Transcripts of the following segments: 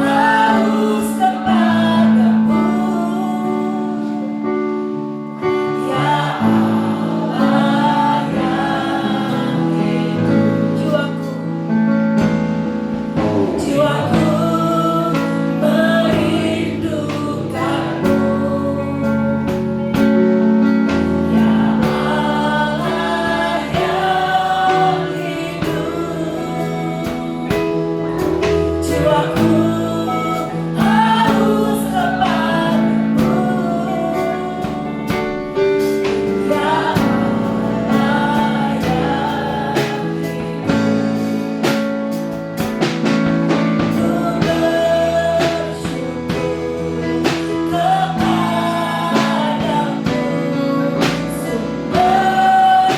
haus kepadamu, ya Allah yang hidup. Jiwaku merindukanmu, ya Allah yang hidup. Jiwaku haus kepadamu, ya Allah yang ku bersyukur kepadamu, sumber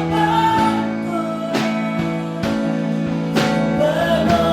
pengharapanku, penolongku,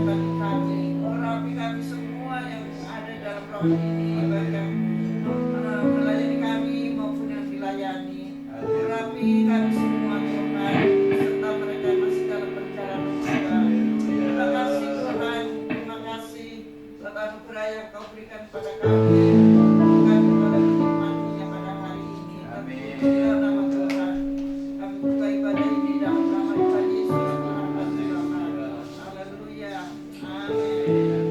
menyertai kami. Urapi kami semua yang ada dalam ruangan ini, baik yang melayani kami maupun yang dilayani. Urapi kami semua Tuhan, serta mereka yang masih dalam perjalanan Tuhan. Terima kasih Tuhan, terima kasih buat anugerah yang Kau berikan pada kami. Kami boleh menikmatinya pada hari ini. Kami puji nama Tuhan. Kami buka ibadah ini dalam nama Tuhan Yesus Tuhan kami Tuhan. Haleluya. Amin.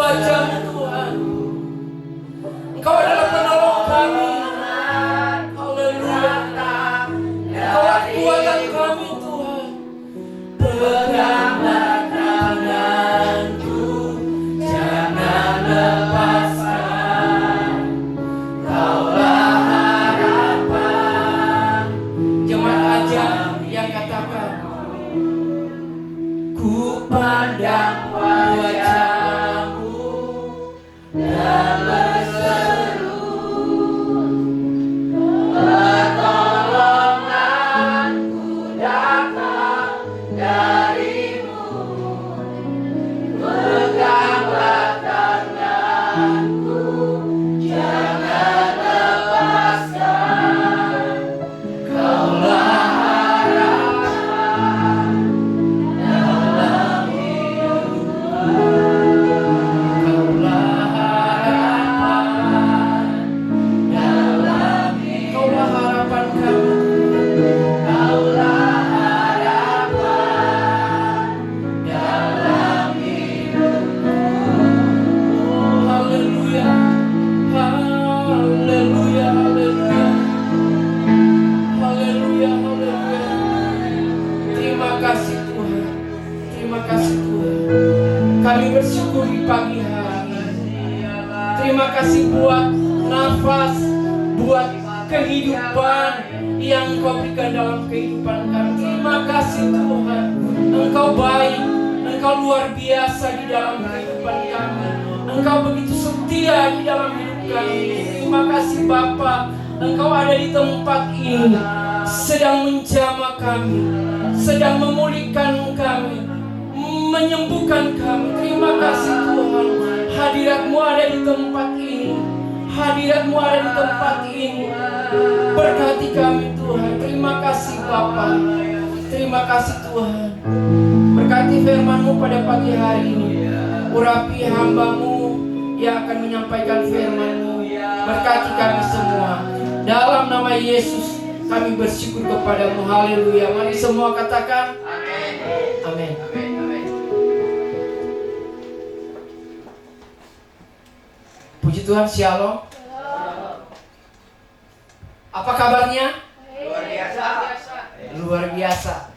wajah-Mu Tuhan. Engkau adalah penolong kami. Haleluya. Engkaulah kekuatan kami Tuhan. Peganglah tanganku, jangan lepaskan. Kaulah harapan. Jemaat aja yang katakan, ku pandang wajah-Mu dan berseru, pertolonganku datang dari-Mu. Peganglah tanganku, jangan lepaskan. Kaulah harapan dalam hidupku. Kaulah harapan dalam hidupku. Kaulah harapan kami. Kaulah harapan dalam hidupku. Haleluya. Haleluya. Haleluya. Haleluya. Haleluya. Terima kasih Tuhan. Terima kasih Tuhan. Kami bersyukur di pagi hari. Terima kasih buat nafas, buat kehidupan yang Engkau berikan dalam kehidupan kami. Terima kasih Tuhan. Engkau baik, Engkau luar biasa di dalam kehidupan kami. Engkau begitu setia di dalam hidup kami. Terima kasih Bapa. Engkau ada di tempat ini, sedang menjamah kami, sedang memulihkan kami, menyembuhkan kami. Terima kasih Tuhan. Hadirat-Mu ada di tempat ini. Hadirat-Mu ada di tempat ini. Berkati kami Tuhan. Terima kasih Bapa. Terima kasih Tuhan. Berkati firman-Mu pada pagi hari ini. Urapi hamba-Mu yang akan menyampaikan firman-Mu. Berkati kami semua. Dalam nama Yesus kami bersyukur kepada-Mu. Haleluya. Mari semua katakan amin. Puji Tuhan. Shalom. Apa kabarnya? Luar biasa. Luar biasa.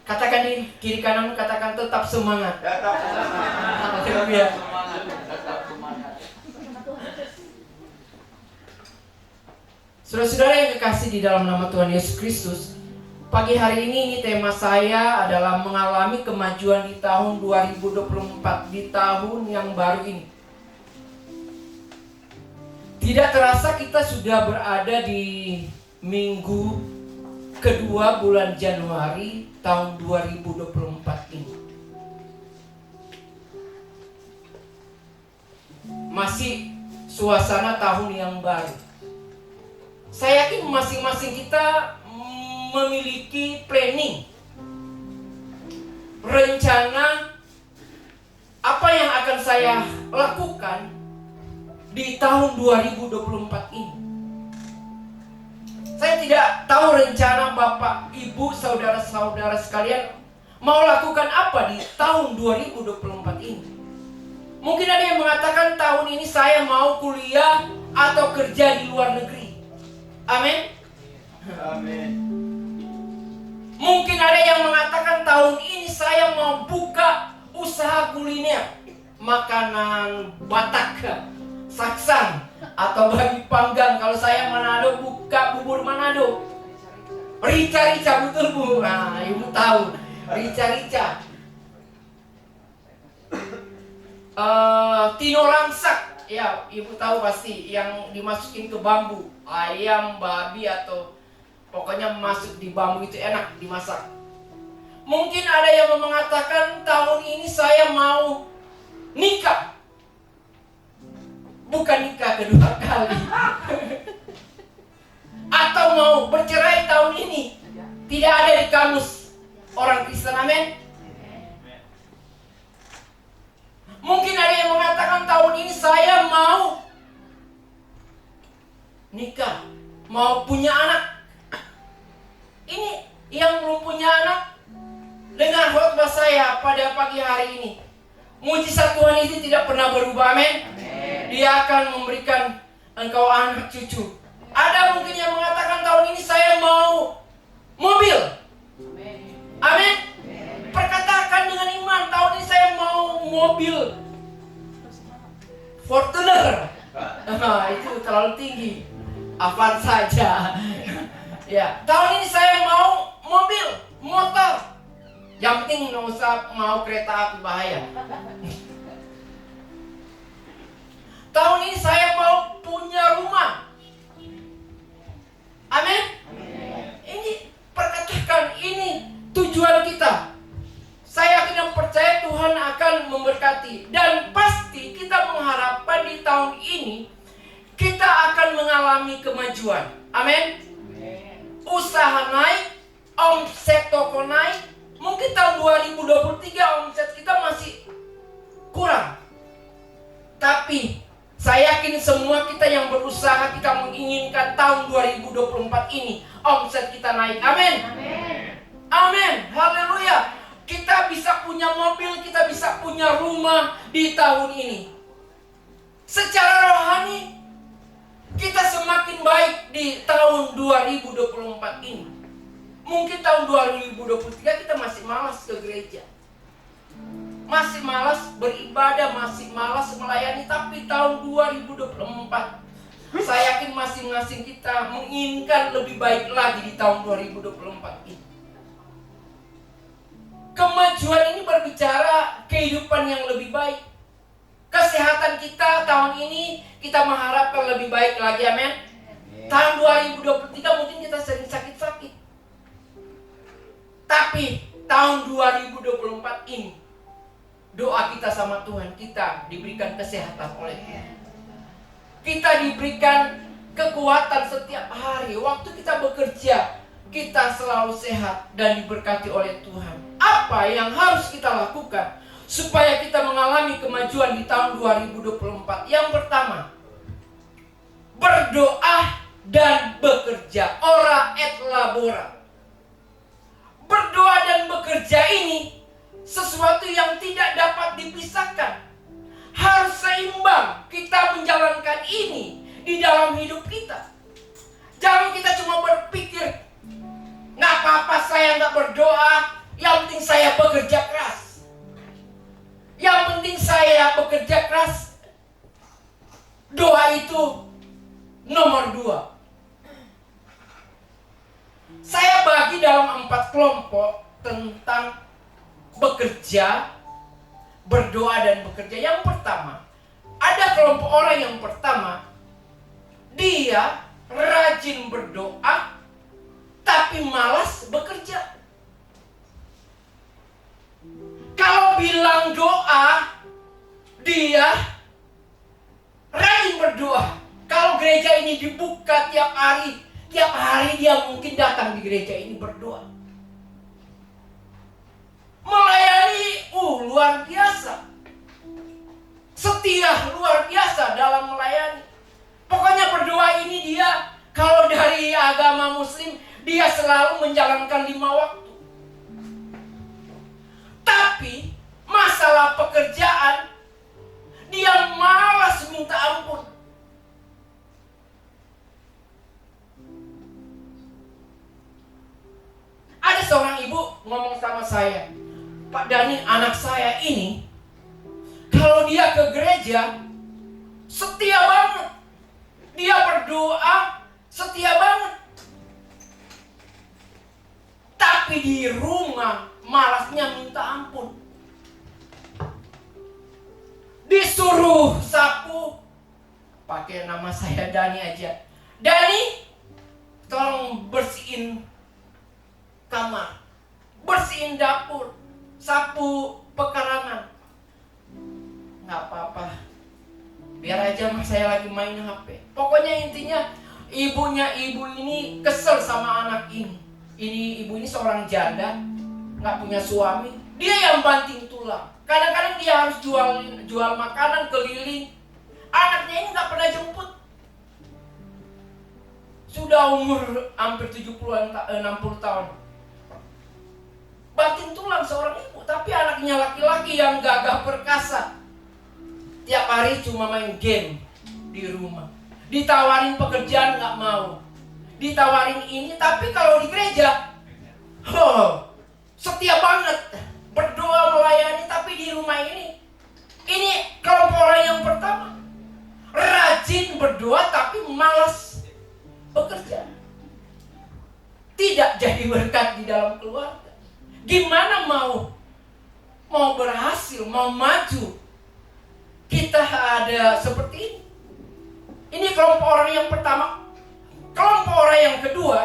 Katakan di kiri kananmu, katakan tetap semangat. Tetap semangat. Haleluya. Saudara-saudara yang kekasih di dalam nama Tuhan Yesus Kristus, pagi hari ini tema saya adalah mengalami kemajuan di tahun 2024, di tahun yang baru ini. Tidak terasa kita sudah berada di minggu kedua bulan Januari tahun 2024 ini. Masih suasana tahun yang baru. Saya yakin masing-masing kita memiliki planning, rencana apa yang akan saya lakukan di tahun 2024 ini. Saya tidak tahu rencana Bapak, Ibu, saudara-saudara sekalian mau lakukan apa di tahun 2024 ini. Mungkin ada yang mengatakan tahun ini saya mau kuliah atau kerja di luar negeri. Amin. Amin. Mungkin ada yang mengatakan tahun ini saya mau buka usaha kuliner, makanan Batak, Saksan, atau babi panggang. Kalau saya Manado, buka bubur Manado. Rica-rica, betul Bu? Nah, Ibu tahu rica-rica. Tino langsak, ya Ibu tahu pasti, yang dimasukin ke bambu. Ayam, babi, atau pokoknya masuk di bambu itu enak dimasak. Mungkin ada yang mengatakan tahun ini saya mau nikah. Bukan nikah kedua kali. Atau mau bercerai tahun ini. Tidak ada di kamus orang Kristen, amin. Mungkin ada yang mengatakan tahun ini saya mau nikah, mau punya anak. Ini yang belum punya anak, dengar khotbah saya pada pagi hari ini. Mujizat Tuhan itu tidak pernah berubah, amin. Dia akan memberikan engkau anak cucu. Ada mungkin yang mengatakan tahun ini saya mau mobil. Amin. Perkatakan dengan iman, tahun ini saya mau mobil Fortuner. Itu terlalu tinggi. Apaan saja. Ya, tahun ini saya mau mobil, motor. Yang penting nggak usah mau kereta api, bahaya. Tahun ini saya mau punya rumah. Amin. Ini perkatakan, ini tujuan kita. Saya yakin percaya Tuhan akan memberkati. Dan pasti kita mengharapkan di tahun ini kita akan mengalami kemajuan. Amin. Usaha naik, omset toko naik. Mungkin tahun 2023 omset kita masih kurang. Tapi saya yakin semua kita yang berusaha, kita menginginkan tahun 2024 ini omset kita naik. Amin. Amin. Haleluya. Kita bisa punya mobil, kita bisa punya rumah di tahun ini. Secara rohani kita semakin baik di tahun 2024 ini. Mungkin tahun 2023 kita masih malas ke gereja, masih malas beribadah, masih malas melayani. Tapi tahun 2024 saya yakin masing-masing kita menginginkan lebih baik lagi di tahun 2024 ini. Kemajuan ini berbicara kehidupan yang lebih baik. Kesehatan kita tahun ini kita mengharapkan lebih baik lagi, amin. Tahun 2023 mungkin kita sering sakit-sakit. Tapi tahun 2024 ini doa kita sama Tuhan, kita diberikan kesehatan oleh Tuhan. Kita diberikan kekuatan setiap hari. Waktu kita bekerja, kita selalu sehat dan diberkati oleh Tuhan. Apa yang harus kita lakukan supaya kita mengalami kemajuan di tahun 2024? Yang pertama, berdoa dan bekerja. Ora et labora. Berdoa dan bekerja ini sesuatu yang tidak dapat dipisahkan. Harus seimbang kita menjalankan ini di dalam hidup kita. Jangan kita cuma berpikir, nggak apa-apa saya nggak berdoa, yang penting saya bekerja keras. Yang penting saya bekerja keras. Doa itu nomor 2. Saya bagi dalam 4 kelompok tentang bekerja, berdoa dan bekerja. Yang pertama, ada kelompok orang yang pertama, dia rajin berdoa tapi malas bekerja. Kalau bilang doa, dia rajin berdoa. Kalau gereja ini dibuka tiap hari dia mungkin datang di gereja ini berdoa. Melayani, luar biasa. Setia luar biasa dalam melayani. Pokoknya berdoa ini dia, kalau dari agama Muslim, dia selalu menjalankan 5 waktu. Tapi masalah pekerjaan, dia malas minta ampun. Ada seorang ibu ngomong sama saya, Pak Dani, anak saya ini kalau dia ke gereja setia banget. Dia berdoa setia banget. Tapi di rumah malasnya minta ampun. Disuruh sapu, pakai nama saya Dani aja. Dani, tolong bersihin kamar, bersihin dapur, sapu pekarangan. Nggak apa-apa, biar aja mas saya lagi main HP. Pokoknya intinya ibunya ibu ini kesel sama anak ini. Ibu ini seorang janda, nggak punya suami. Dia yang banting tulang. Kadang-kadang dia harus jual makanan keliling. Anaknya ini nggak pernah jemput. Sudah umur hampir 60 tahun. banting tulang seorang ibu, tapi anaknya laki-laki yang gagah perkasa. Tiap hari cuma main game di rumah. Ditawarin pekerjaan nggak mau. Ditawarin ini, tapi kalau di gereja, setia banget. Berdoa melayani, tapi di rumah ini kelompok orang yang pertama. Rajin berdoa tapi malas bekerja. Tidak jadi berkat di dalam keluarga. Gimana mau berhasil, mau maju? Kita ada seperti ini. Ini kelompok orang yang pertama. Kelompok orang yang kedua,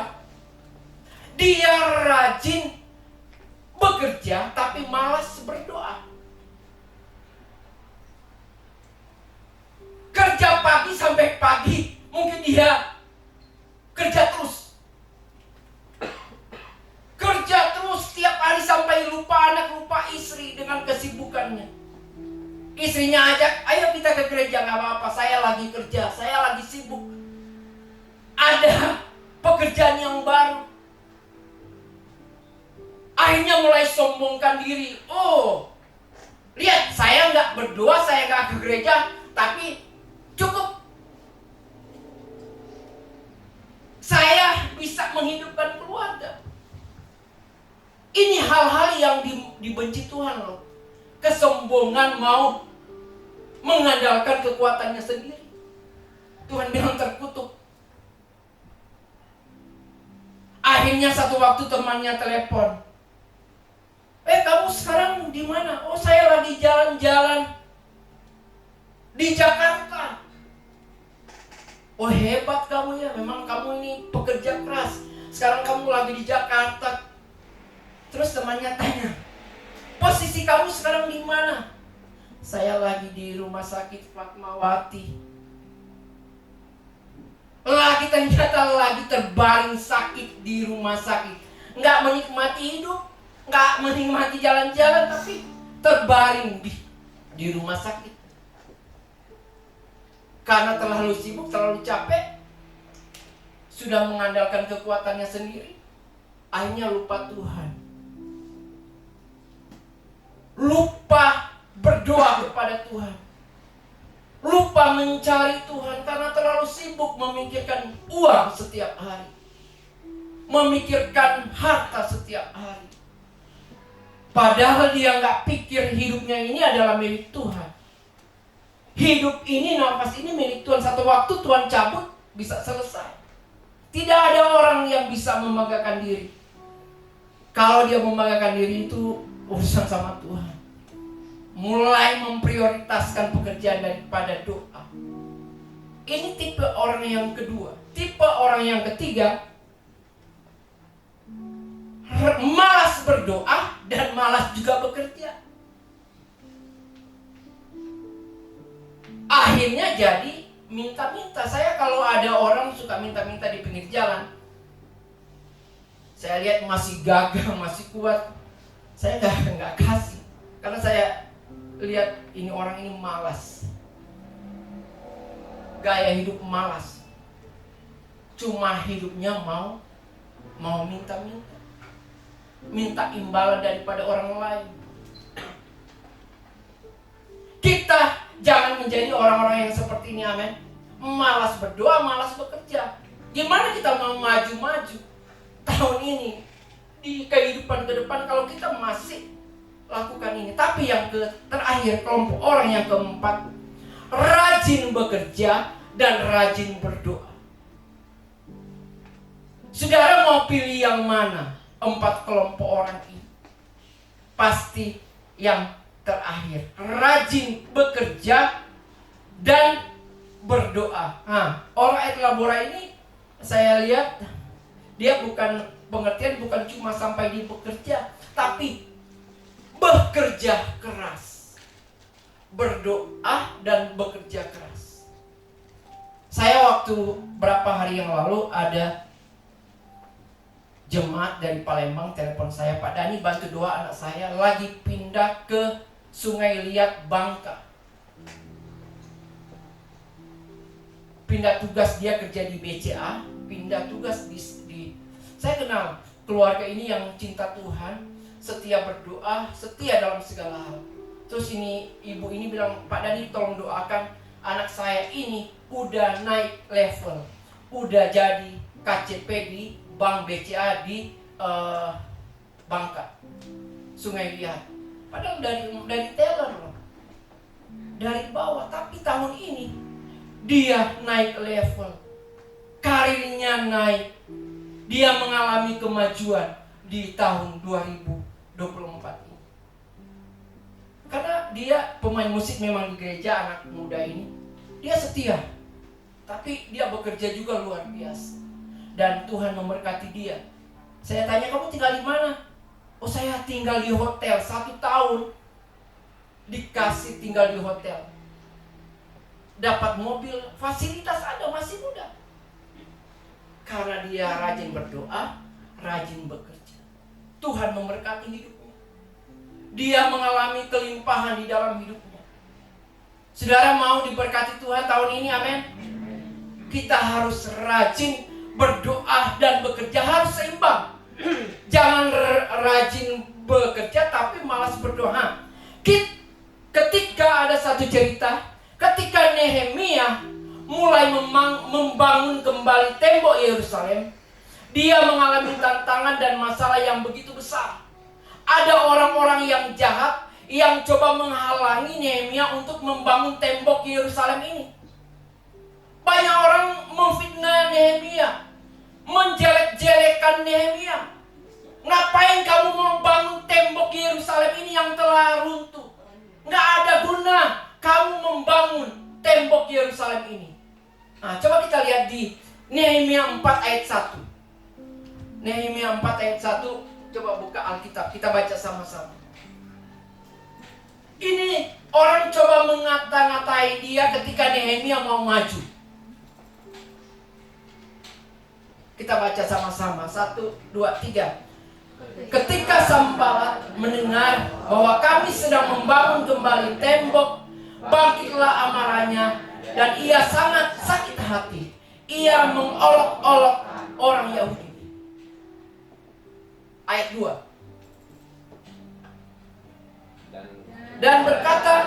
dia rajin bekerja tapi malas berdoa. Kerja pagi sampai pagi, mungkin dia kerja terus. Kerja terus tiap hari sampai lupa anak, lupa istri dengan kesibukannya. Istrinya ajak, ayo kita ke gereja, nggak apa-apa, saya lagi kerja, saya lagi sibuk. Ada pekerjaan yang baru. Akhirnya mulai sombongkan diri. Oh, lihat, saya nggak berdoa, saya nggak ke gereja, tapi cukup saya bisa menghidupkan keluarga. Ini hal-hal yang dibenci Tuhan loh. Kesombongan mau mengandalkan kekuatannya sendiri. Tuhan bilang terkutuk. Akhirnya satu waktu temannya telepon. Kamu sekarang di mana? Oh, saya lagi jalan-jalan di Jakarta. Oh, hebat kamu ya, memang kamu ini pekerja keras. Sekarang kamu lagi di Jakarta. Terus temannya tanya, posisi kamu sekarang di mana? Saya lagi di rumah sakit Fatmawati. Ternyata lagi terbaring sakit di rumah sakit. Nggak menikmati hidup, nggak menikmati jalan-jalan, tapi terbaring di rumah sakit. Karena terlalu sibuk, terlalu capek, sudah mengandalkan kekuatannya sendiri, akhirnya lupa Tuhan. Lupa berdoa kepada Tuhan. Lupa mencari Tuhan karena terlalu sibuk memikirkan uang setiap hari. Memikirkan harta setiap hari. Padahal dia nggak pikir hidupnya ini adalah milik Tuhan. Hidup ini, nafas ini milik Tuhan. Satu waktu Tuhan cabut, bisa selesai. Tidak ada orang yang bisa membanggakan diri. Kalau dia membanggakan diri itu urusan sama Tuhan. Mulai memprioritaskan pekerjaan daripada doa. Ini tipe orang yang kedua. Tipe orang yang ketiga, malas berdoa dan malas juga bekerja. Akhirnya jadi minta-minta. Saya kalau ada orang suka minta-minta di pinggir jalan, saya lihat masih gagah, masih kuat, saya nggak kasih. Karena saya lihat ini orang ini malas, gaya hidup malas, cuma hidupnya mau minta-minta, minta imbalan daripada orang lain. Kita jangan menjadi orang-orang yang seperti ini, amin. Malas berdoa, malas bekerja. Gimana kita mau maju-maju tahun ini di kehidupan ke depan kalau kita masih lakukan ini? Tapi yang terakhir, kelompok orang yang keempat, rajin bekerja dan rajin berdoa. Saudara mau pilih yang mana? 4 kelompok orang ini pasti yang terakhir, rajin bekerja dan berdoa. Orang Etlabora ini saya lihat dia bukan pengertian, bukan cuma sampai di bekerja, tapi bekerja keras, berdoa dan bekerja keras. Saya waktu berapa hari yang lalu ada jemaat dari Palembang telepon saya, Pak Dani bantu doa anak saya lagi pindah ke Sungai Liat Bangka. Pindah tugas, dia kerja di BCA, pindah tugas di saya kenal keluarga ini yang cinta Tuhan. setia berdoa, setia dalam segala hal. Terus ini ibu ini bilang, Pak Dani tolong doakan anak saya ini udah naik level, udah jadi KCP di Bank BCA di Bangka, Sungai Liat. Padahal dari teller loh, dari bawah. Tapi tahun ini dia naik level, karirnya naik, dia mengalami kemajuan di tahun 2024 ini. Karena dia pemain musik memang di gereja, anak muda ini dia setia, tapi dia bekerja juga luar biasa. Dan Tuhan memberkati dia. Saya tanya, kamu tinggal di mana? Oh, saya tinggal di hotel 1 tahun. Dikasih tinggal di hotel, dapat mobil, fasilitas ada, masih muda. Karena dia rajin berdoa, rajin bekerja, Tuhan memberkati hidupnya. Dia mengalami kelimpahan di dalam hidupnya. Saudara mau diberkati Tuhan tahun ini, amin. Kita harus rajin berdoa dan bekerja, harus seimbang. Jangan rajin bekerja tapi malas berdoa. Ketika ada satu cerita, ketika Nehemia mulai membangun kembali tembok Yerusalem, dia mengalami tantangan dan masalah yang begitu besar. Ada orang-orang yang jahat yang coba menghalangi Nehemia untuk membangun tembok Yerusalem ini. Banyak orang memfitnah Nehemia, menjelek-jelekan Nehemia. Ngapain kamu membangun tembok Yerusalem ini yang telah runtuh? Nggak ada guna kamu membangun tembok Yerusalem ini. Nah, coba kita lihat di Nehemia 4 ayat 1. Nehemia 4 ayat 1. Coba buka Alkitab, kita baca sama-sama. Ini orang coba mengata-ngatai dia ketika Nehemia mau maju. Kita baca sama-sama. 1, 2, 3. Ketika Sanballat mendengar bahwa kami sedang membangun kembali tembok, bangkitlah amarahnya dan ia sangat sakit hati. Ia mengolok-olok orang Yahudi. Ayat 2. Dan berkata,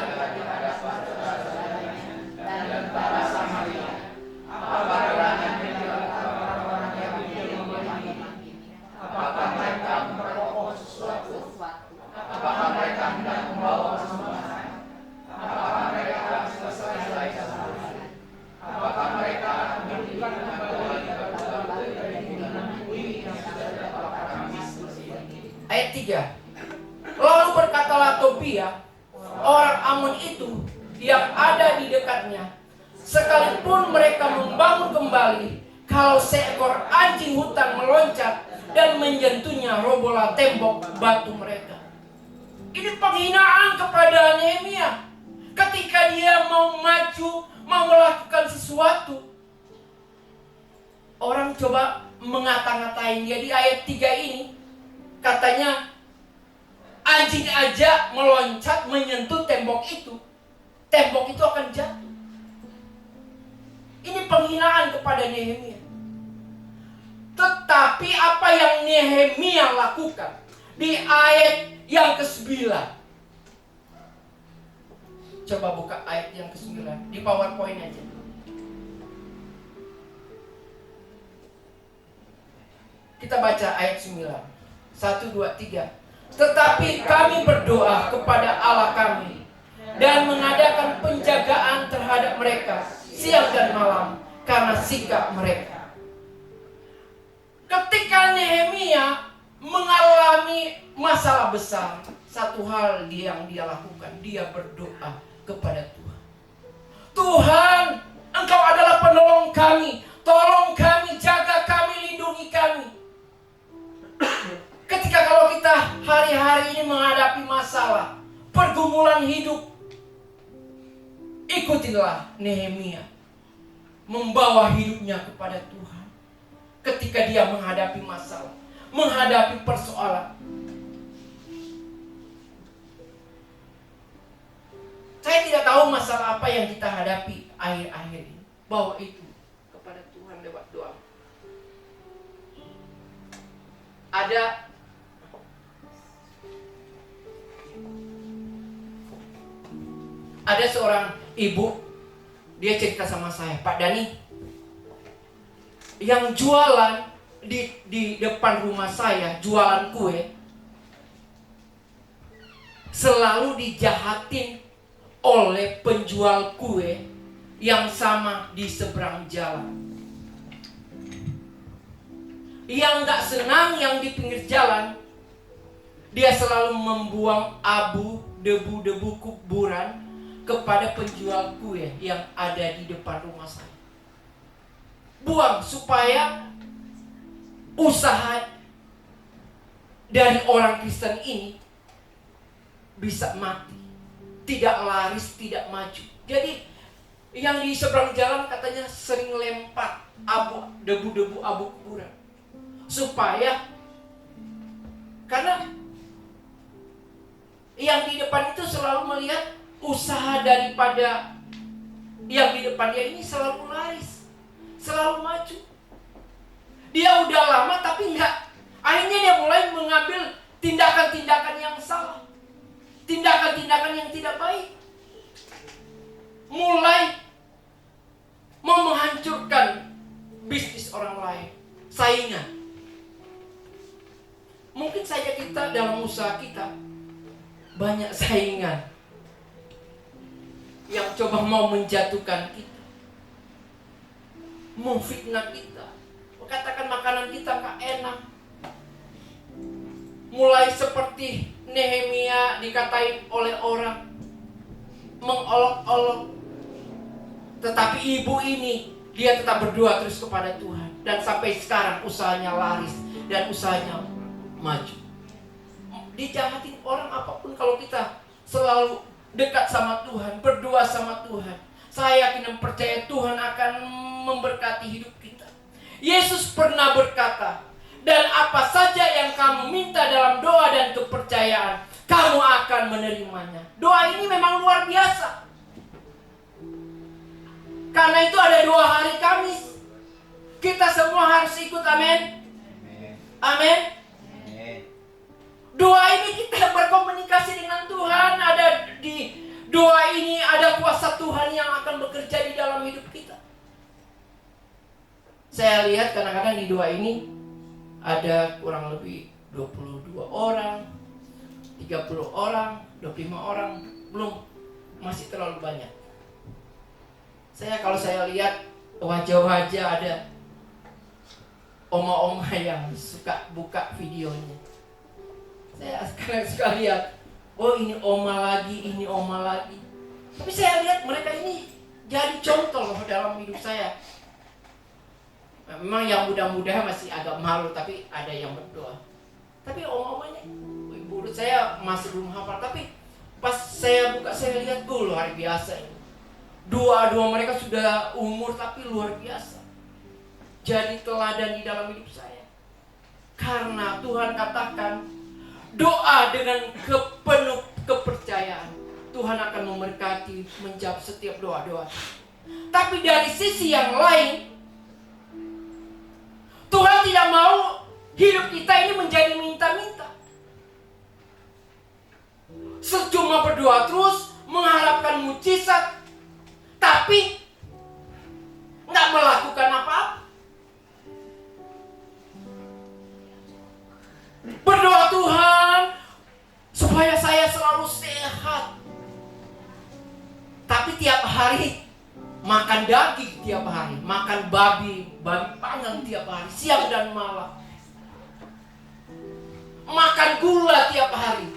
ayat 3. Lalu berkatalah Tobia, orang Amun itu yang ada di dekatnya, sekalipun mereka membangun kembali, kalau seekor anjing hutan meloncat dan menyentuhnya, robohlah tembok batu mereka. Ini penghinaan kepada Nehemia. Ketika dia mau maju, mau melakukan sesuatu, orang coba mengata-ngatain dia. Di ayat 3 ini katanya, anjing aja meloncat menyentuh tembok itu akan jatuh. Ini penghinaan kepada Nehemia. Tetapi apa yang Nehemia lakukan di ayat yang ke-9? Coba buka ayat yang ke-9 di PowerPoint aja. Kita baca ayat 9. 1, 2, 3. Tetapi kami berdoa kepada Allah kami dan mengadakan penjagaan terhadap mereka siang dan malam karena sikap mereka. Ketika Nehemia mengalami masalah besar, satu hal yang dia lakukan, dia berdoa kepada Tuhan. Tuhan, Engkau adalah penolong kami, tolong kami, jaga kami, lindungi kami. Ketika kalau kita hari-hari ini menghadapi masalah, pergumulan hidup, ikutilah Nehemia, membawa hidupnya kepada Tuhan. Ketika dia menghadapi masalah, menghadapi persoalan. Saya tidak tahu masalah apa yang kita hadapi akhir-akhir ini. Bawa itu kepada Tuhan lewat doa. Ada seorang ibu, dia cerita sama saya, Pak Dani, yang jualan di depan rumah saya, jualan kue, selalu dijahatin oleh penjual kue yang sama di seberang jalan. Yang gak senang yang di pinggir jalan, dia selalu membuang abu, debu-debu kuburan kepada penjual kue yang ada di depan rumah saya. Buang supaya usaha dari orang Kristen ini bisa mati, tidak laris, tidak maju. Jadi yang di seberang jalan katanya sering lempar abu, debu-debu abu kuburan, supaya karena yang di depan itu selalu melihat usaha daripada yang di depan dia ini selalu laris, selalu maju. Dia udah lama tapi enggak. Akhirnya dia mulai mengambil tindakan-tindakan yang salah, tindakan-tindakan yang tidak baik. Mulai mau menghancurkan bisnis orang lain, saingan. Mungkin saja kita dalam usaha kita banyak saingan yang coba mau menjatuhkan kita, mau fitnah kita, katakan makanan kita gak enak. Mulai seperti Nehemia dikatain oleh orang, mengolok-olok. Tetapi ibu ini, dia tetap berdoa terus kepada Tuhan. Dan sampai sekarang usahanya laris dan usahanya maju. Dijahatin orang apapun, kalau kita selalu dekat sama Tuhan, berdoa sama Tuhan, saya yakin dan percaya Tuhan akan memberkati hidup kita. Yesus pernah berkata, dan apa saja yang kamu minta dalam doa dan kepercayaan, kamu akan menerimanya. Doa ini memang luar biasa. Karena itu ada 2 hari Kamis. Kita semua harus ikut, amin. Amin. Doa ini kita berkomunikasi dengan Tuhan. Ada di doa ini ada kuasa Tuhan yang akan bekerja di dalam hidup kita. Saya lihat kadang-kadang di doa ini ada kurang lebih 22 orang, 30 orang, 25 orang, belum, masih terlalu banyak. Kalau saya lihat wajah-wajah, ada oma-oma yang suka buka videonya. Saya sekarang suka lihat, oh ini oma lagi, ini oma lagi. Tapi saya lihat mereka ini jadi contoh dalam hidup saya. Memang yang muda-muda masih agak malu, tapi ada yang berdoa. Tapi oma-omanya, menurut saya masih belum hafal. Tapi pas saya buka, saya lihat, luar biasa ini. Doa-doa mereka sudah umur tapi luar biasa. Jadi teladan di dalam hidup saya. Karena Tuhan katakan, doa dengan penuh kepercayaan, Tuhan akan memberkati, menjawab setiap doa-doa. Tapi dari sisi yang lain, Tuhan tidak mau hidup kita ini menjadi minta-minta. Cuma berdoa terus, mengharapkan mujizat, tapi nggak melakukan apa-apa. Berdoa, Tuhan, supaya saya selalu sehat. Tapi tiap hari makan daging, tiap hari makan babi panggang tiap hari, siang dan malam. Makan gula tiap hari.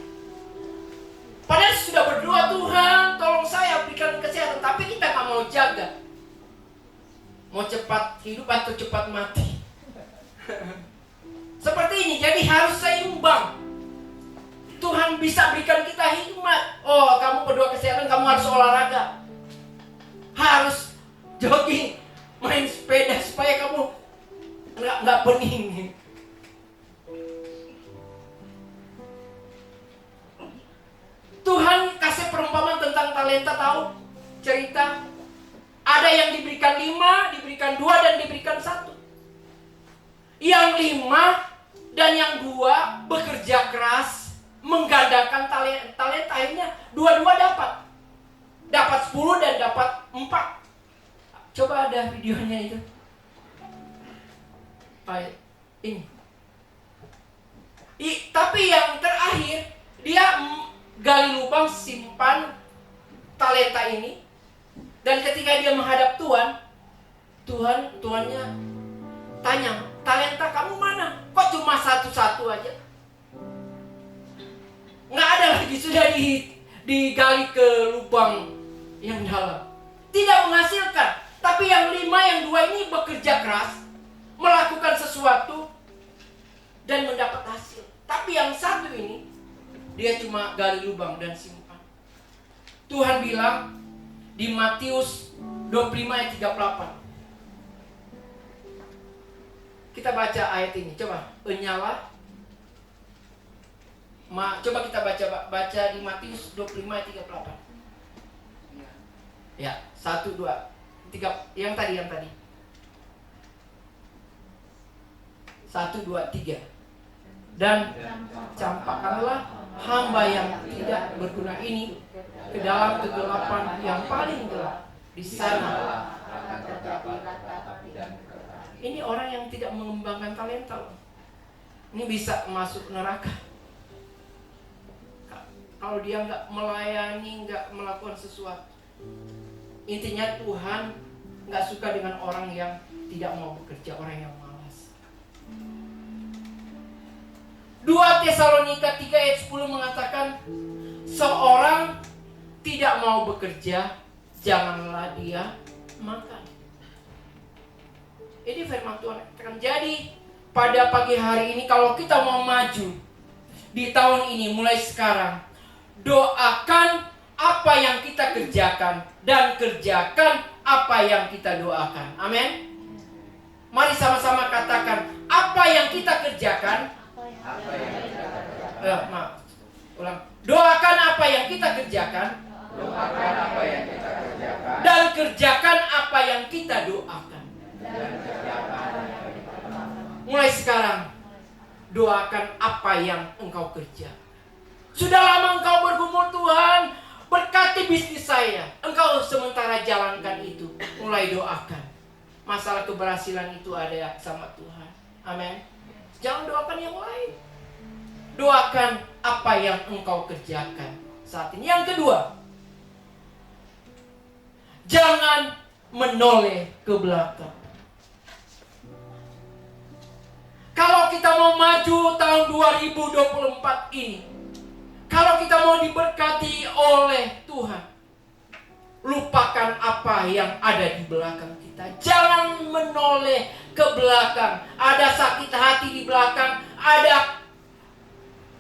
Padahal sudah berdoa, Tuhan, tolong saya berikan kesehatan, tapi kita nggak mau jaga. Mau cepat hidup atau cepat mati. Seperti ini, jadi harus seimbang. Tuhan bisa berikan kita hikmat. Oh, kamu berdoa kesehatan, kamu harus olahraga, harus jogging, main sepeda supaya kamu nggak bening. Tuhan kasih perumpamaan tentang talenta, tahu cerita? Ada yang diberikan 5, diberikan 2, dan diberikan 1. Yang 5 dan yang 2 bekerja keras, menggandakan talenta, akhirnya dua-dua dapat. Dapat 10 dan dapat 4. Coba ada videonya itu. Ini. Tapi yang terakhir, dia gali lubang, simpan talenta ini. Dan ketika dia menghadap Tuhan, Tuhannya tanya, talenta kamu mana? Kok cuma satu-satu aja? Nggak ada lagi, sudah digali ke lubang yang dalam. Tidak menghasilkan. Tapi yang 5, yang 2 ini bekerja keras, melakukan sesuatu, dan mendapat hasil. Tapi yang 1 ini, dia cuma gali lubang dan simpan. Tuhan bilang di Matius 25 ayat 38. Kita baca ayat ini, coba. Enyala. Coba kita baca di Matius 25 ayat 38. Ya, 1, 2, 3, yang tadi. 1, 2, 3. Dan campakkanlah hamba yang tidak berguna ini ke dalam kegelapan yang paling gelap. Di sana ini orang yang tidak mengembangkan talenta. Ini bisa masuk neraka kalau dia nggak melayani, nggak melakukan sesuatu. Intinya Tuhan nggak suka dengan orang yang tidak mau bekerja, orang yang malas. 2 Tesalonika 3 ayat 10 mengatakan, seorang tidak mau bekerja, janganlah dia makan. Ini firman Tuhan. Jadi pada pagi hari ini, kalau kita mau maju di tahun ini, mulai sekarang, doakan apa yang kita kerjakan dan kerjakan apa yang kita doakan. Amin. Mari sama-sama katakan, apa yang kita kerjakan. Ulang. Doakan apa yang kita kerjakan. Doakan apa yang kita kerjakan. Dan kerjakan apa yang kita doakan. Mulai sekarang, doakan apa yang engkau kerja. Sudah lama engkau bergumul, Tuhan, berkati bisnis saya. Engkau sementara jalankan itu. Mulai doakan. Masalah keberhasilan itu ada sama Tuhan. Amin. Jangan doakan yang lain. Doakan apa yang engkau kerjakan saat ini. Yang kedua, jangan menoleh ke belakang. Kalau kita mau maju tahun 2024 ini, kalau kita mau diberkati oleh Tuhan, lupakan apa yang ada di belakang kita. Jangan menoleh ke belakang. Ada sakit hati di belakang, ada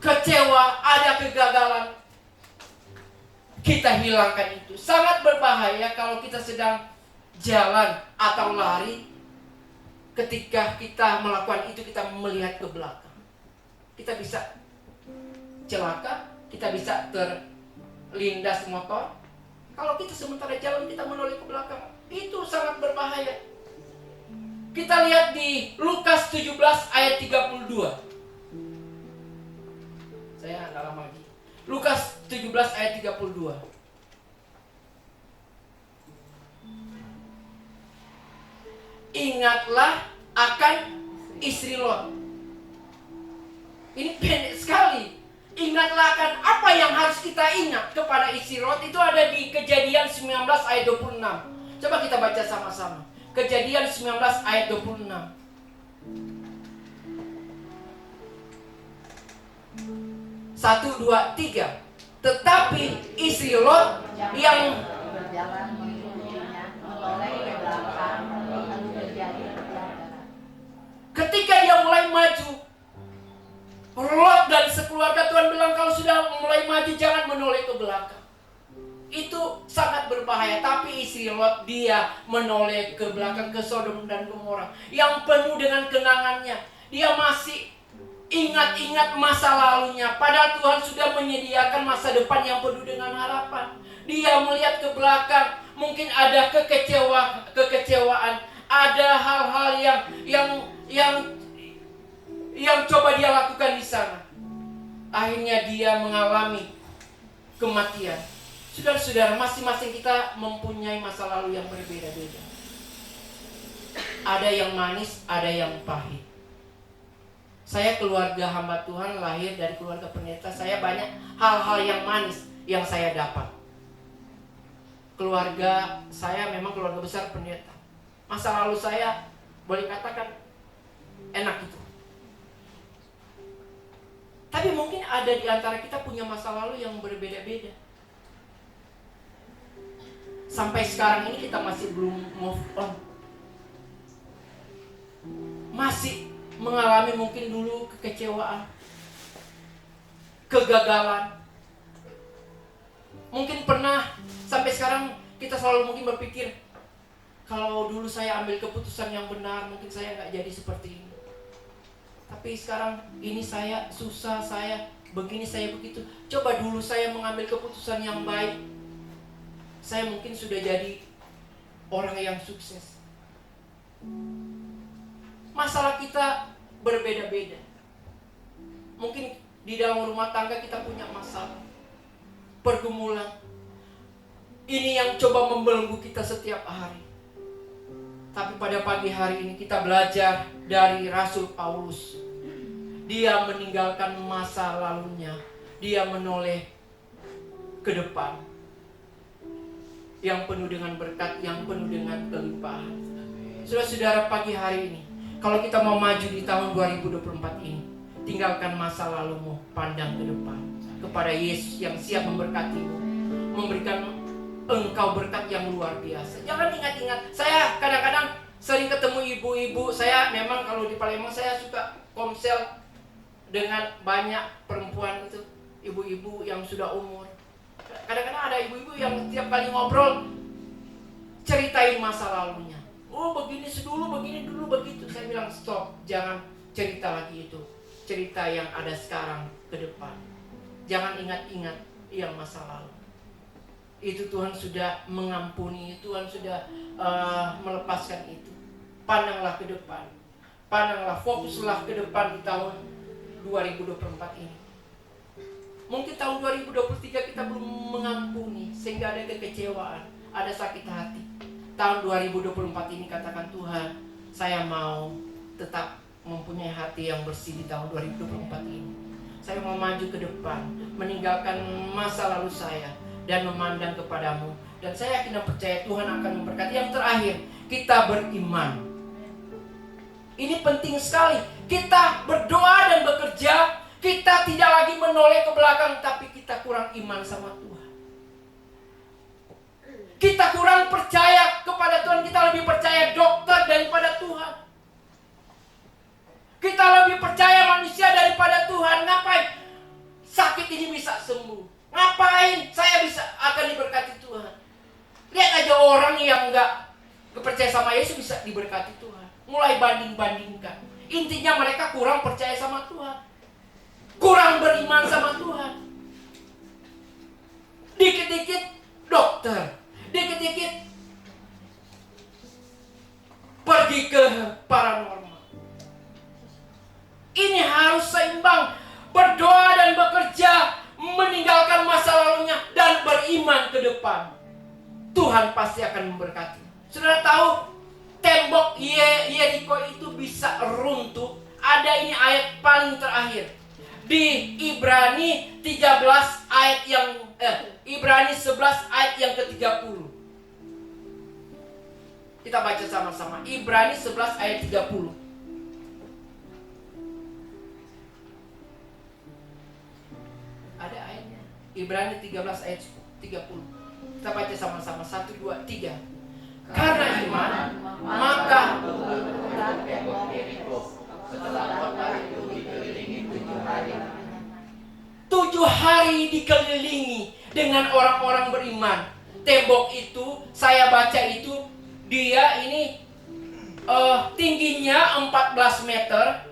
kecewa, ada kegagalan. Kita hilangkan itu. Sangat berbahaya kalau kita sedang jalan atau lari. Ketika kita melakukan itu, kita melihat ke belakang. Kita bisa celaka, kita bisa terlindas motor. Kalau kita sementara jalan, kita menoleh ke belakang, itu sangat berbahaya. Kita lihat di Lukas 17 ayat 32. Saya nggak lama lagi. Lukas 17 ayat 32. Ingatlah akan istri Lot. Ini pendek sekali. Ingatlah akan apa yang harus kita ingat kepada istri Lot. Itu ada di Kejadian 19 ayat 26. Coba kita baca sama-sama. Kejadian 19 ayat 26. Satu, dua, tiga. Tetapi istri Lot yang berjalan mengikutinya, menoleh ke belakang, lalu terjadi kebakaran. ketika dia mulai maju, Lot dan sekeluarga Tuhan bilang, kalau sudah mulai maju jangan menoleh ke belakang. Itu sangat berbahaya. Tapi istri Lot, dia menoleh ke belakang, ke Sodom dan Gomora yang penuh dengan kenangannya. Dia masih ingat-ingat masa lalunya, padahal Tuhan sudah menyediakan masa depan yang penuh dengan harapan. Dia melihat ke belakang, mungkin ada kekecewaan, ada hal-hal yang coba dia lakukan di sana. Akhirnya dia mengalami kematian. Saudara-saudara, masing-masing kita mempunyai masa lalu yang berbeda-beda. Ada yang manis, ada yang pahit. Saya keluarga hamba Tuhan, lahir dari keluarga pendeta. Saya banyak hal-hal yang manis yang saya dapat. Keluarga saya memang keluarga besar pendeta. Masa lalu saya boleh katakan enak itu. Tapi mungkin ada di antara kita punya masa lalu yang berbeda-beda. Sampai sekarang ini kita masih belum move on. Masih mengalami mungkin dulu kekecewaan, kegagalan. Mungkin pernah sampai sekarang kita selalu mungkin berpikir, kalau dulu saya ambil keputusan yang benar, mungkin saya nggak jadi seperti ini. Tapi sekarang ini saya susah, saya begini, saya begitu. Coba dulu saya mengambil keputusan yang baik, saya mungkin sudah jadi orang yang sukses. Masalah kita berbeda-beda. Mungkin di dalam rumah tangga kita punya masalah, pergumulan. Ini yang coba membelenggu kita setiap hari. Tapi pada pagi hari ini kita belajar dari Rasul Paulus. Dia meninggalkan masa lalunya, dia menoleh ke depan, yang penuh dengan berkat, yang penuh dengan kelimpahan. Saudara-saudara, pagi hari ini, kalau kita mau maju di tahun 2024 ini, tinggalkan masa lalumu, pandang ke depan kepada Yesus yang siap memberkatimu, memberikan engkau berkat yang luar biasa. Jangan ingat-ingat. Saya kadang-kadang sering ketemu ibu-ibu. Saya memang kalau di Palembang saya suka komsel dengan banyak perempuan itu, ibu-ibu yang sudah umur. Kadang-kadang ada ibu-ibu yang tiap kali ngobrol ceritain masa lalunya. Oh begini sedulu, begini dulu, begitu. Saya bilang stop, jangan cerita lagi itu. Cerita yang ada sekarang ke depan. Jangan ingat-ingat yang masa lalu. Itu Tuhan sudah mengampuni, Tuhan sudah melepaskan itu. Pandanglah ke depan. Pandanglah, fokuslah ke depan di tahun 2024 ini. Mungkin tahun 2023 kita belum mengampuni, sehingga ada kekecewaan, ada sakit hati. Tahun 2024 ini katakan, Tuhan, saya mau tetap mempunyai hati yang bersih di tahun 2024 ini. Saya mau maju ke depan, meninggalkan masa lalu saya dan memandang kepadamu. Dan saya yakin dan percaya Tuhan akan memberkati. Yang terakhir, kita beriman. Ini penting sekali. Kita berdoa dan bekerja, kita tidak lagi menoleh ke belakang, tapi kita kurang iman sama Tuhan. Kita kurang percaya kepada Tuhan. Kita lebih percaya dokter daripada Tuhan. Kita lebih percaya manusia daripada Tuhan. Ngapain sakit ini bisa sembuh? Ngapain saya bisa akan diberkati Tuhan? Lihat aja orang yang gak percaya sama Yesus bisa diberkati Tuhan. Mulai banding-bandingkan. Intinya mereka kurang percaya sama Tuhan, kurang beriman sama Tuhan. Dikit-dikit dokter, dikit-dikit pergi ke paranormal. Ini harus seimbang. Berdoa dan bekerja, meninggalkan masa lalunya, dan beriman ke depan. Tuhan pasti akan memberkati. Saudara tahu tembok Yeriko itu bisa runtuh. Ada ini ayat paling terakhir di Ibrani 13 ayat yang Ibrani 11 ayat yang ke-30. Kita baca sama-sama. Ibrani 11 ayat 30. Ada ayatnya. Ibrani 13 ayat 30. Kita baca sama-sama. 1, 2, 3. Karena iman, maka setelah kota itu dikelilingi 7 hari. 7 hari dikelilingi dengan orang-orang beriman. Tembok itu, saya baca itu, dia ini tingginya 14 meter,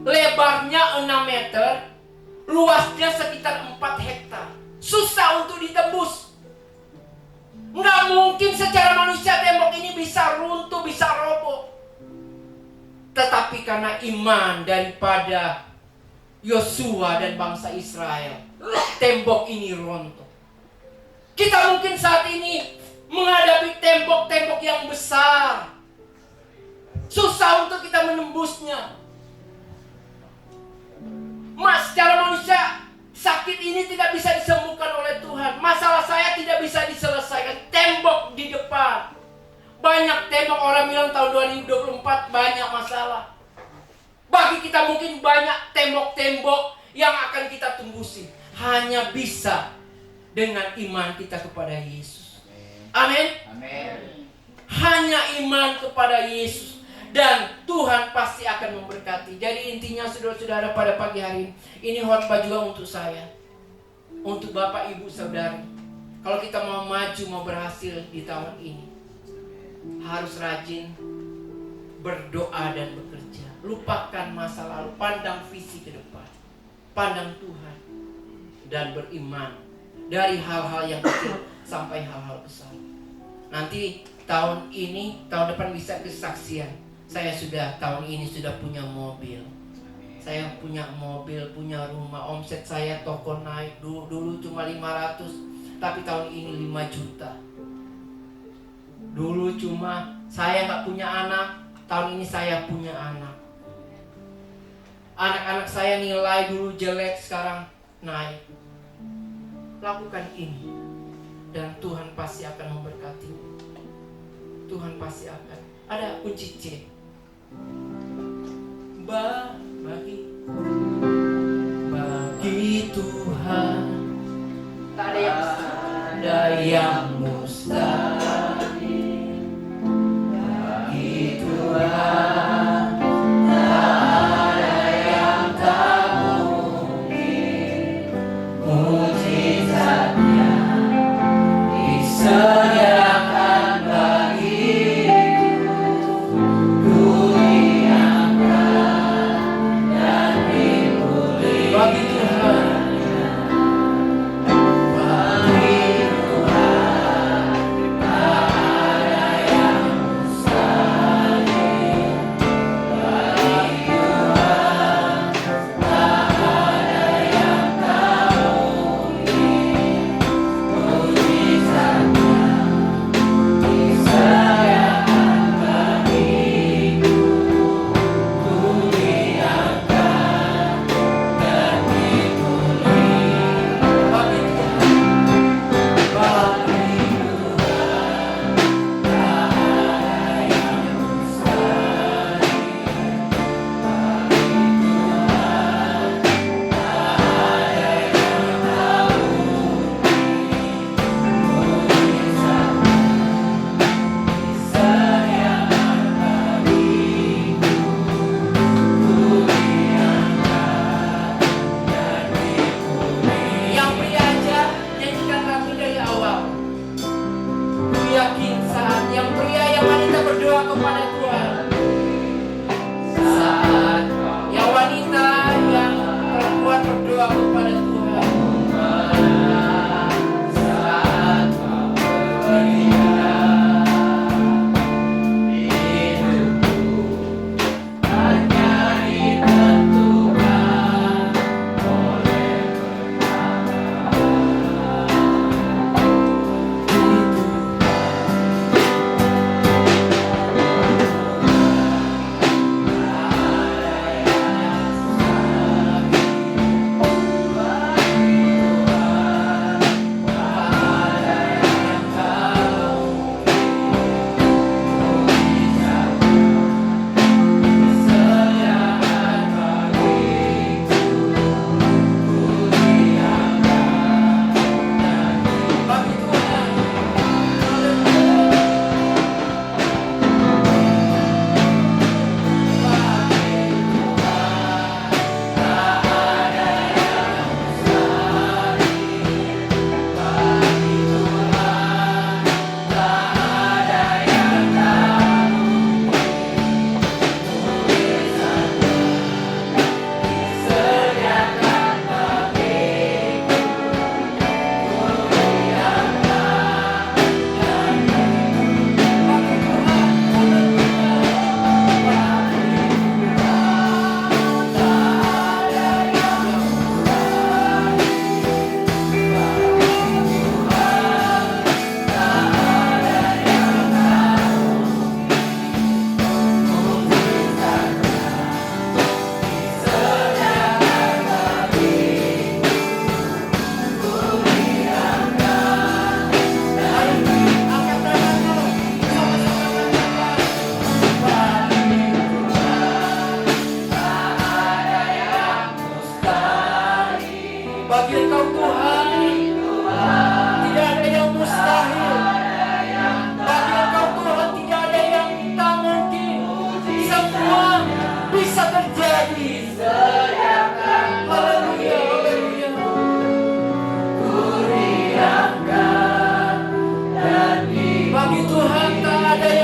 lebarnya 6 meter, luasnya sekitar 4 hektar. Susah untuk ditembus. Nggak mungkin secara manusia tembok ini bisa runtuh, bisa roboh. Tetapi karena iman daripada Yosua dan bangsa Israel, tembok ini runtuh. Kita mungkin saat ini menghadapi tembok-tembok yang besar. Susah untuk kita menembusnya. Secara manusia, sakit ini tidak bisa disembuhkan oleh Tuhan. Masalah saya tidak bisa diselesaikan. Tembok di depan. Banyak tembok, orang bilang tahun 2024 banyak masalah. Bagi kita mungkin banyak tembok-tembok yang akan kita tembusi. Hanya bisa dengan iman kita kepada Yesus. Amin. Amin. Hanya iman kepada Yesus. Dan Tuhan pasti akan memberkati. Jadi intinya saudara-saudara, pada pagi hari ini khotbah juga untuk saya, untuk Bapak, Ibu, Saudari. Kalau kita mau maju, mau berhasil di tahun ini, harus rajin berdoa dan bekerja. Lupakan masa lalu, pandang visi ke depan, pandang Tuhan, dan beriman dari hal-hal yang kecil sampai hal-hal besar. Nanti tahun ini, tahun depan bisa kesaksian. Saya tahun ini sudah punya mobil. Saya punya mobil, punya rumah. Omset saya toko naik. Dulu cuma 500, tapi tahun ini 5 juta. Dulu cuma saya nggak punya anak, tahun ini saya punya anak. Anak-anak saya nilai dulu jelek, sekarang naik. Lakukan ini, dan Tuhan pasti akan memberkati. Tuhan pasti akan. Ada kunci C. Bagi Tuhan Tak ada yang ada yang mustahil. Bagi Tuhan tak ada yang tak mungkin. Mujizatnya disediakan bagiku. Bagi Tuhan,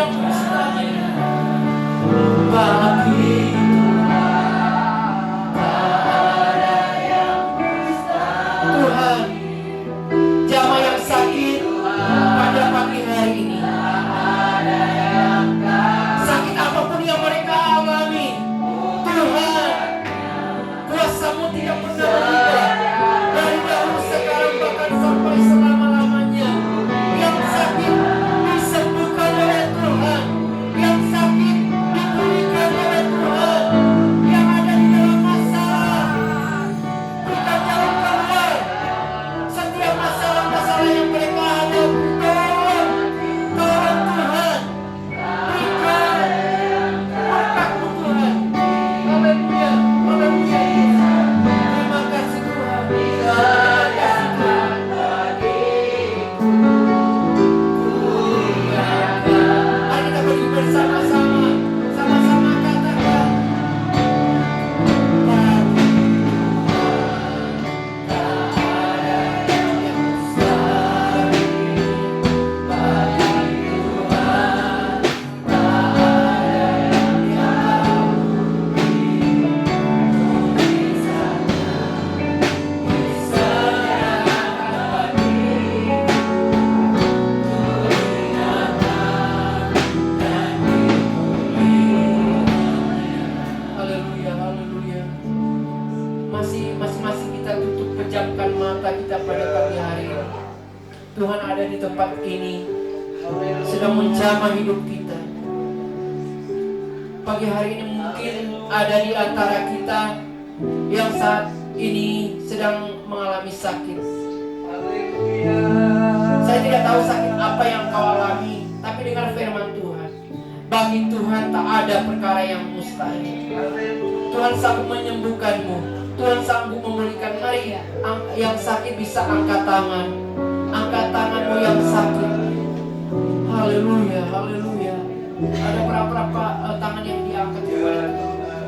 yang mustahil. Bagi Tuhan, jamaah yang sakit pada pagi hari ini, sakit apapun yang mereka alami, Tuhan, kuasa-Mu tidak pernah berubah dari dahulu sekarang bahkan sampai selama-lamanya. Yang sakit disembuhkan oleh Tuhan, yang sakit dipulihkan oleh Tuhan, yang ada di dalam masalah berikan jalan keluar. Setiap masalah-masalah yang mereka hadapi, tolong Tuhan, berikan berkat-Mu Tuhan. Haleluya, haleluya. Terima kasih Tuhan. Terima kasih Tuhan. Mari kita berdiri bersama-sama, sama-sama katakan. Haleluya, haleluya. Masing-masing kita tutup, pejamkan mata kita pada pagi hari ini. Tuhan ada di tempat ini, sedang menjamah hidup kita. Pagi hari ini mungkin ada di antara kita yang saat ini sedang mengalami sakit. Saya tidak tahu sakit apa yang kau alami, tapi dengar firman Tuhan. Bagi Tuhan tak ada perkara yang mustahil. Tuhan sanggup menyembuhkanmu. Tuhan sanggup memulihkan. Mari yang sakit bisa angkat tangan. Angkat tanganmu yang sakit. Haleluya, haleluya. Ada berapa tangan yang diangkat kepada Tuhan.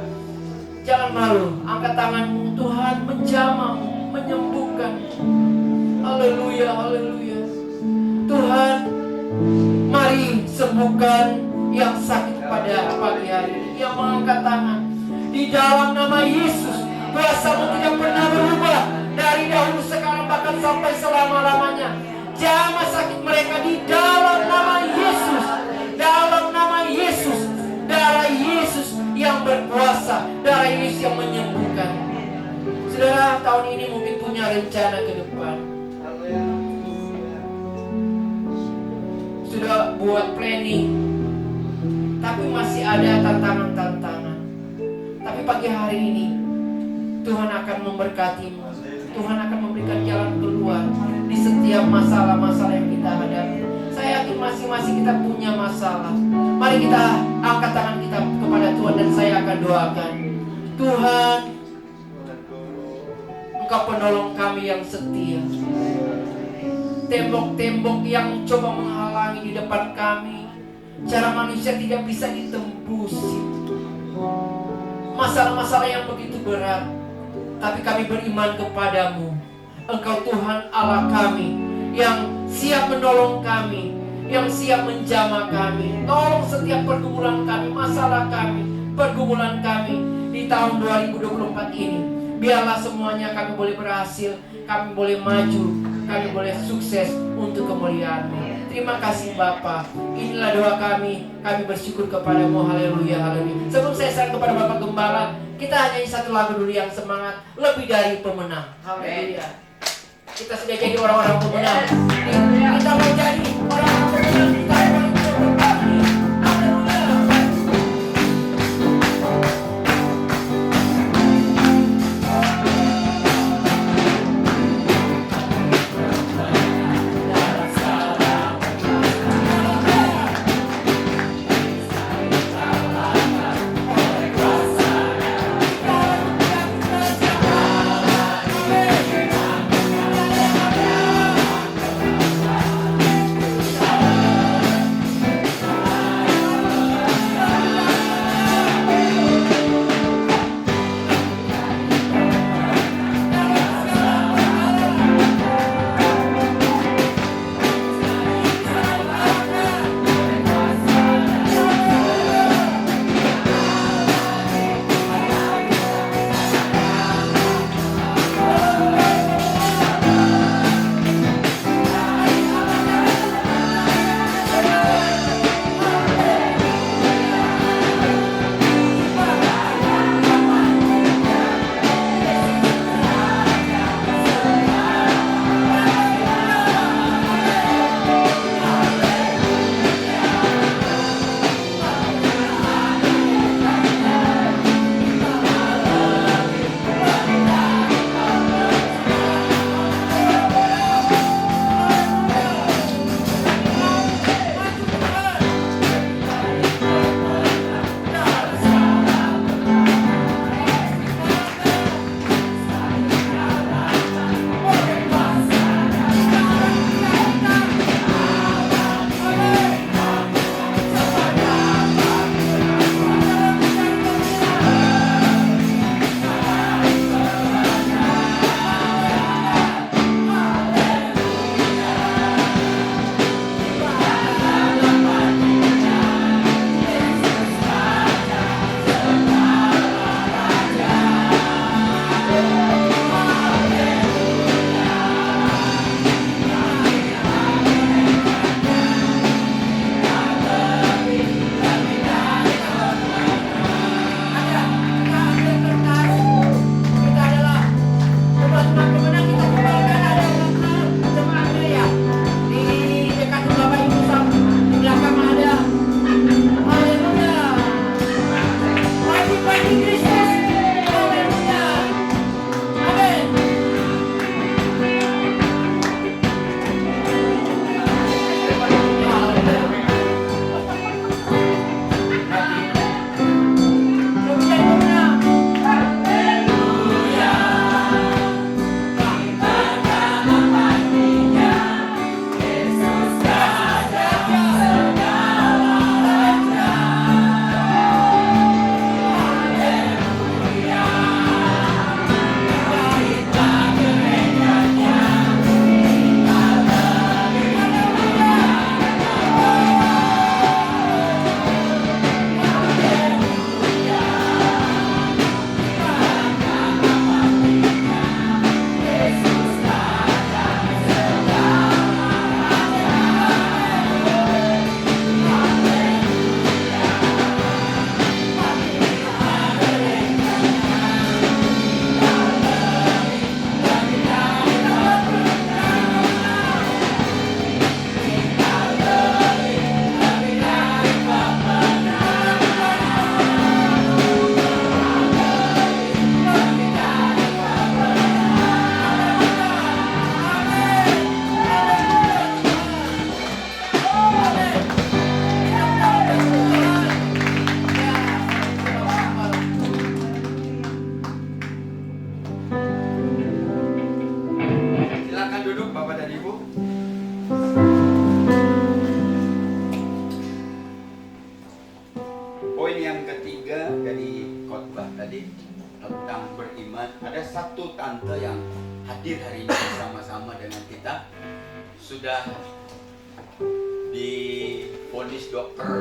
Jangan malu, angkat tanganmu. Tuhan menjamahmu, menyembuhkan. Haleluya, haleluya. Tuhan, mari sembuhkan yang sakit pada pagi hari ini, yang mengangkat tangan. Di dalam nama Yesus, kuasa-Mu tidak pernah berubah dari dahulu sekarang bahkan sampai selama-lamanya. Jamah sakit mereka di dalam nama Yesus. Dalam nama Yesus, darah Yesus yang berkuasa, darah Yesus yang menyembuhkan. Saudara, tahun ini mungkin punya rencana ke depan. Sudah buat planning, tapi masih ada tantangan-tantangan. Tapi pagi hari ini Tuhan akan memberkatimu. Tuhan akan memberikan jalan keluar di setiap masalah-masalah yang kita hadapi. Saya yakin masing-masing kita punya masalah. Mari kita angkat tangan kita kepada Tuhan dan saya akan doakan. Tuhan, Engkau penolong kami yang setia. Tembok-tembok yang coba menghalangi di depan kami, cara manusia tidak bisa ditembusi. Masalah-masalah yang begitu berat, tapi kami beriman kepadamu. Engkau Tuhan Allah kami, yang siap menolong kami, yang siap menjamah kami. Tolong setiap pergumulan kami, masalah kami, pergumulan kami di tahun 2024 ini. Biarlah semuanya kami boleh berhasil, kami boleh maju, kami boleh sukses untuk kemuliaan-Mu. Terima kasih Bapa. Inilah doa kami bersyukur kepadamu. Haleluya, haleluya. Sebelum saya serahkan kepada Bapak Gembala, kita hanya satu lagu dulu yang semangat, lebih dari pemenang. Haleluya. Kita sudah jadi orang-orang pemenang. Kita mau jadi orang-orang pemenang. Kita mau berkati. Haleluya. poin yang ketiga dari khotbah tadi tentang beriman. Ada satu tante yang hadir hari ini bersama-sama dengan kita. Sudah divonis dokter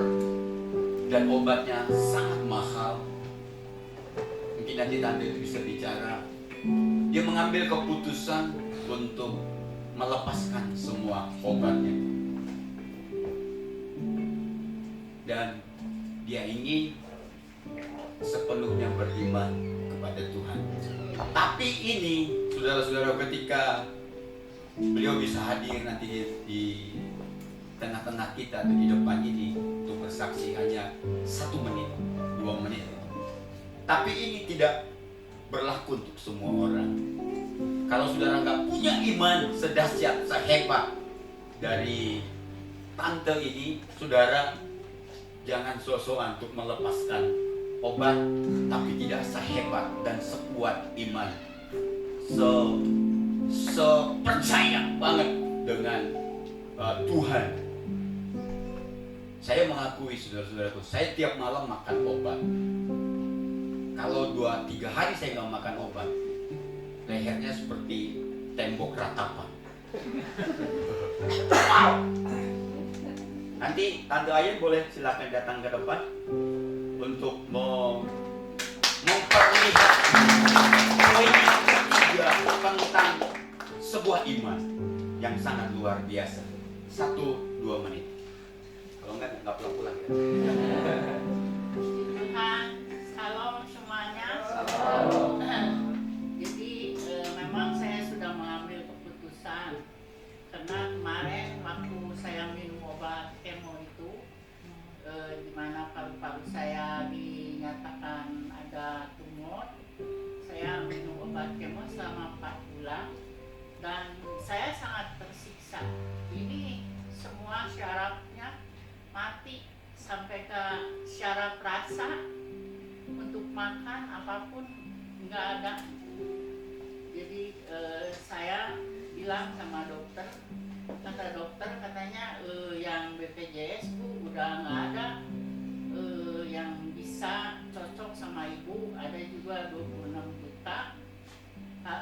dan obatnya sangat mahal. Mungkin nanti tante itu bisa bicara. Dia mengambil keputusan untuk melepaskan semua obatnya. Dan dia ingin sepenuhnya beriman kepada Tuhan. Tapi ini, saudara-saudara, ketika beliau bisa hadir nanti di tengah-tengah kita atau di depan ini untuk bersaksi hanya 1 menit, 2 menit. Tapi ini tidak berlaku untuk semua orang. Kalau saudara nggak punya iman sedahsyat, sehebat dari tante ini, saudara jangan sok-sokan untuk melepaskan obat, tapi tidak sehebat dan sekuat iman, percaya banget dengan Tuhan. Saya mengakui, saudara-saudaraku, saya tiap malam makan obat. Kalau 2-3 hari saya nggak makan obat, lehernya seperti tembok ratapan. Nanti Tante Ayen boleh silakan datang ke depan untuk memperlihatkan poin yang ketiga tentang sebuah iman yang sangat luar biasa. 1-2 menit. Kalau nggak pulang ya. Tuhan, salam semuanya. Jadi memang saya sudah mengambil keputusan karena kemarin waktu saya minum obat kemo itu, di mana paru-paru saya dinyatakan ada tumor, saya minum obat kemo selama 4 bulan dan saya sangat tersiksa. Ini semua syaratnya mati, sampai ke syarat rasa untuk makan apapun nggak ada. Jadi saya bilang sama dokter, kata dokter katanya yang BPJS Bu udah nggak ada yang bisa cocok sama ibu, ada juga 26 juta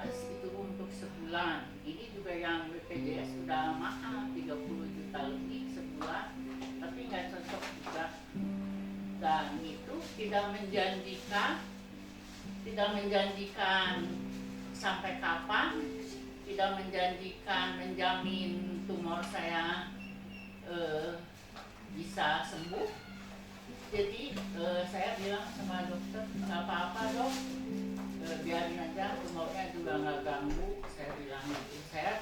itu untuk sebulan. Ini juga yang BPJS udah mahal, 30 juta lebih sebulan, tapi nggak cocok juga. Dan itu tidak menjanjikan sampai kapan, tidak menjanjikan menjamin tumor saya bisa sembuh. Jadi saya bilang sama dokter, nggak apa-apa dok, biarin aja, tumornya juga nggak ganggu. Saya bilang gitu. Saya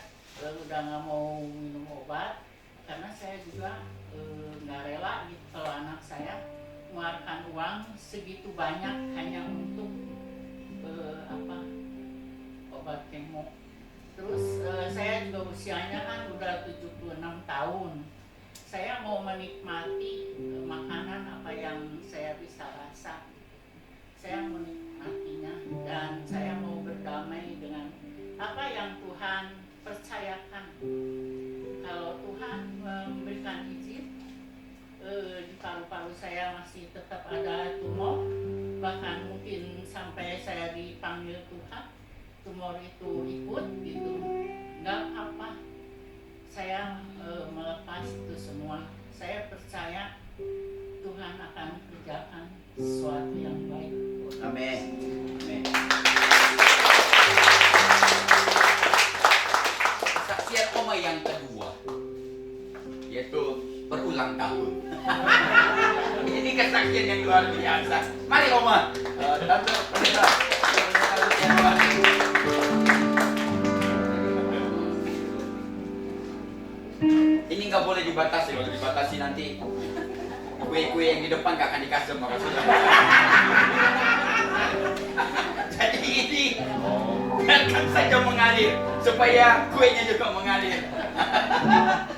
udah nggak mau minum obat karena saya juga nggak rela gitu kalau anak saya mengeluarkan uang segitu banyak hanya untuk obat kemo. Terus saya juga usianya kan udah 76 tahun. Saya mau menikmati makanan apa yang saya bisa rasa. Saya menikmatinya dan saya mau berdamai dengan apa yang Tuhan percayakan. Kalau Tuhan memberikan izin, di paru-paru saya masih tetap ada tumor, bahkan mungkin sampai saya dipanggil Tuhan, tumor itu ikut gitu, nggak apa. Saya melepas itu semua. Saya percaya Tuhan akan kerjakan sesuatu yang baik. Amin. Amin. Kesaksian Oma yang kedua, yaitu berulang tahun. Ini kesaksian yang luar biasa. Mari Oma, Tante Pendeta. Ini nggak boleh dibatasi. Kalau dibatasi nanti kue-kue yang di depan nggak akan dikasih sama saudara. Jadi ini biarkan saja mengalir supaya kuenya juga mengalir.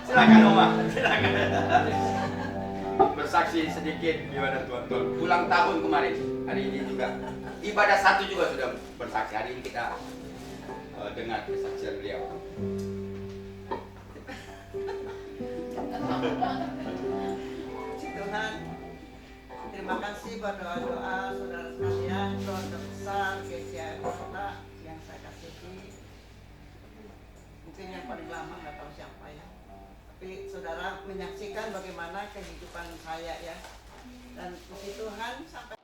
Silakan Oma, silakan. Bersaksi sedikit gimana tuan-tuan. Ulang tahun kemarin, hari ini juga ibadah 1 juga sudah bersaksi. Hari ini kita dengar kesaksian beliau. Tuhan, terima Terima kasih buat doa-doa saudara sekalian, keluarga besar GCI Kota yang saya kasihi. Mungkin yang paling lama nggak tahu siapa ya. Tapi saudara menyaksikan bagaimana kehidupan saya ya. Dan puji Tuhan sampai